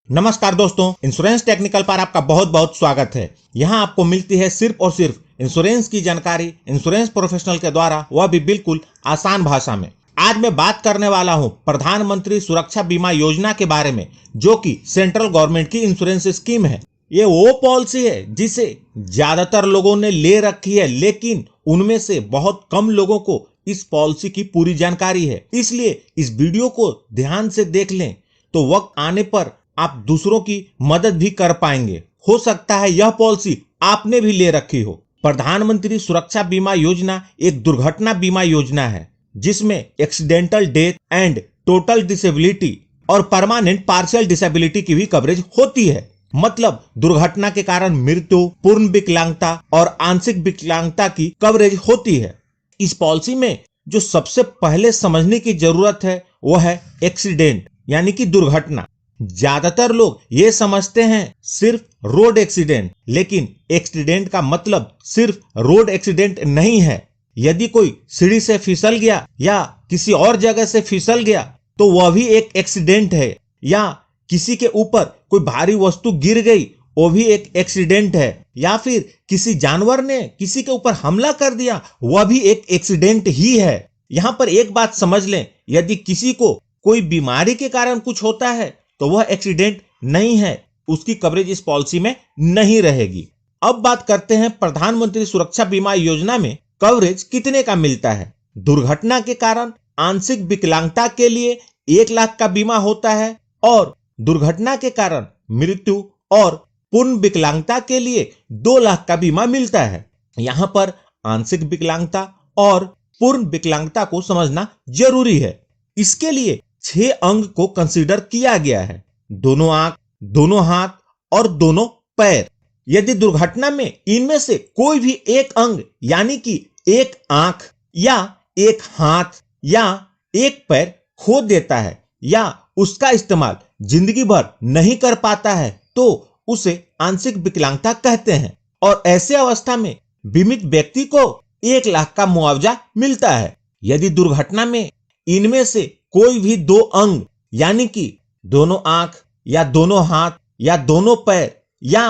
नमस्कार दोस्तों, insurance technical पर आपका बहुत बहुत स्वागत है। यहाँ आपको मिलती है सिर्फ और सिर्फ इंश्योरेंस की जानकारी इंश्योरेंस प्रोफेशनल के द्वारा, वह भी बिल्कुल आसान भाषा में। आज मैं बात करने वाला हूँ प्रधानमंत्री सुरक्षा बीमा योजना के बारे में, जो कि सेंट्रल गवर्नमेंट की इंश्योरेंस स्कीम है। ये वो पॉलिसी है जिसे ज्यादातर लोगों ने ले रखी है, लेकिन उनमें से बहुत कम लोगों को इस पॉलिसी की पूरी जानकारी है। इसलिए इस वीडियो को ध्यान से देख लें तो वक्त आने पर आप दूसरों की मदद भी कर पाएंगे। हो सकता है यह पॉलिसी आपने भी ले रखी हो। प्रधानमंत्री सुरक्षा बीमा योजना एक दुर्घटना बीमा योजना है जिसमें accidental death and total disability और परमानेंट पार्शियल डिसेबिलिटी की भी कवरेज होती है। मतलब दुर्घटना के कारण मृत्यु, पूर्ण विकलांगता और आंशिक विकलांगता की कवरेज होती है। इस पॉलिसी में जो सबसे पहले समझने की जरूरत है वो है एक्सीडेंट, यानी कि दुर्घटना। ज्यादातर लोग ये समझते हैं सिर्फ रोड एक्सीडेंट, लेकिन एक्सीडेंट का मतलब सिर्फ रोड एक्सीडेंट नहीं है। यदि कोई सीढ़ी से फिसल गया या किसी और जगह से फिसल गया तो वह भी एक एक्सीडेंट है, या किसी के ऊपर कोई भारी वस्तु गिर गई वो भी एक एक्सीडेंट है, या फिर किसी जानवर ने किसी के ऊपर हमला कर दिया वह भी एक एक्सीडेंट ही है। यहाँ पर एक बात समझ लें, यदि किसी को कोई बीमारी के कारण कुछ होता है तो वह एक्सीडेंट नहीं है, उसकी कवरेज इस पॉलिसी में नहीं रहेगी। अब बात करते हैं प्रधानमंत्री सुरक्षा बीमा योजना में कवरेज कितने का मिलता है। दुर्घटना के कारण आंशिक विकलांगता के लिए 1 लाख का बीमा होता है और दुर्घटना के कारण मृत्यु और पूर्ण विकलांगता के लिए 2 लाख का बीमा मिलता है। यहाँ पर आंशिक विकलांगता और पूर्ण विकलांगता को समझना जरूरी है। इसके लिए 6 अंग को कंसीडर किया गया है: दोनों आंख, दोनों हाथ और दोनों पैर। यदि दुर्घटना में इनमें से कोई भी एक अंग, यानी कि एक आंख या एक हाथ या एक पैर खो देता है या उसका इस्तेमाल जिंदगी भर नहीं कर पाता है तो उसे आंशिक विकलांगता कहते हैं। और ऐसे अवस्था में बीमित व्यक्ति को 1 लाख का मुआवजा मिलता है। यदि दुर्घटना में इनमें से कोई भी 2 अंग, यानी कि दोनों आंख या दोनों हाथ या दोनों पैर या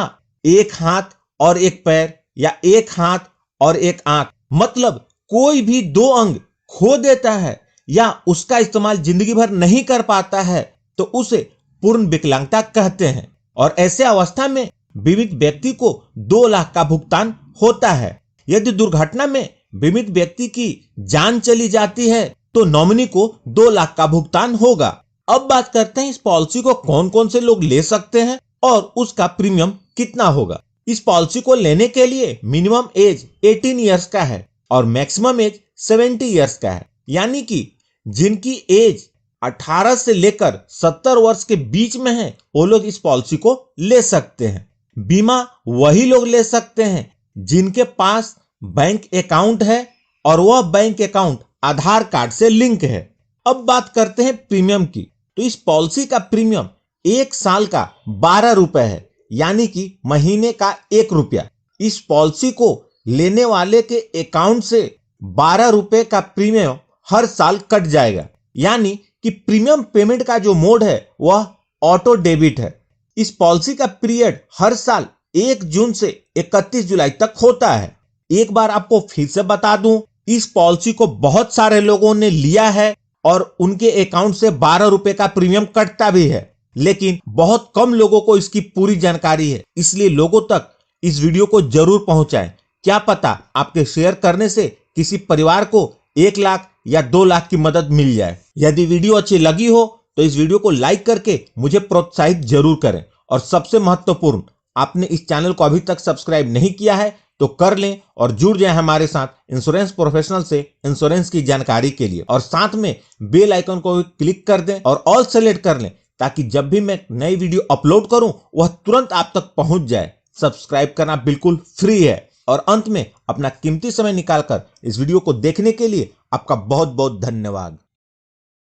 एक हाथ और एक पैर या एक हाथ और एक आंख, मतलब कोई भी 2 अंग खो देता है या उसका इस्तेमाल जिंदगी भर नहीं कर पाता है तो उसे पूर्ण विकलांगता कहते हैं। और ऐसे अवस्था में बीमित व्यक्ति को 2 लाख का भुगतान होता है। यदि दुर्घटना में बीमित व्यक्ति की जान चली जाती है तो नॉमिनी को 2 लाख का भुगतान होगा। अब बात करते हैं इस पॉलिसी को कौन कौन से लोग ले सकते हैं और उसका प्रीमियम कितना होगा। इस पॉलिसी को लेने के लिए मिनिमम एज 18 इयर्स का है और मैक्सिमम एज 70 इयर्स का है, यानी कि जिनकी एज 18 से लेकर 70 वर्ष के बीच में है वो लोग इस पॉलिसी को ले सकते हैं। बीमा वही लोग ले सकते हैं जिनके पास बैंक अकाउंट है और वह बैंक अकाउंट आधार कार्ड से लिंक है। अब बात करते हैं प्रीमियम की। तो इस पॉलिसी का प्रीमियम 1 साल का 12 रुपए है, यानी कि महीने का 1 रुपया। इस पॉलिसी को लेने वाले के अकाउंट से 12 रुपए का प्रीमियम हर साल कट जाएगा, यानी कि प्रीमियम पेमेंट का जो मोड है वह ऑटो डेबिट है। इस पॉलिसी का पीरियड हर साल 1 जून से 31 जुलाई तक होता है। एक बार आपको फिर से बता दूं, इस पॉलिसी को बहुत सारे लोगों ने लिया है और उनके अकाउंट से 12 रुपए का प्रीमियम कटता भी है, लेकिन बहुत कम लोगों को इसकी पूरी जानकारी है। इसलिए लोगों तक इस वीडियो को जरूर पहुंचाएं। क्या पता आपके शेयर करने से किसी परिवार को 1 लाख या 2 लाख की मदद मिल जाए। यदि वीडियो अच्छी लगी हो तो इस वीडियो को लाइक करके मुझे प्रोत्साहित जरूर करें। और सबसे महत्वपूर्ण, आपने इस चैनल को अभी तक सब्सक्राइब नहीं किया है तो कर लें और जुड़ जाएं हमारे साथ इंश्योरेंस प्रोफेशनल से इंश्योरेंस की जानकारी के लिए। और साथ में बेल आइकन को भी क्लिक कर दें और ऑल सेलेक्ट कर लें, ताकि जब भी मैं नई वीडियो अपलोड करूं वह तुरंत आप तक पहुंच जाए। सब्सक्राइब करना बिल्कुल फ्री है। और अंत में अपना कीमती समय निकालकर इस वीडियो को देखने के लिए आपका बहुत बहुत धन्यवाद।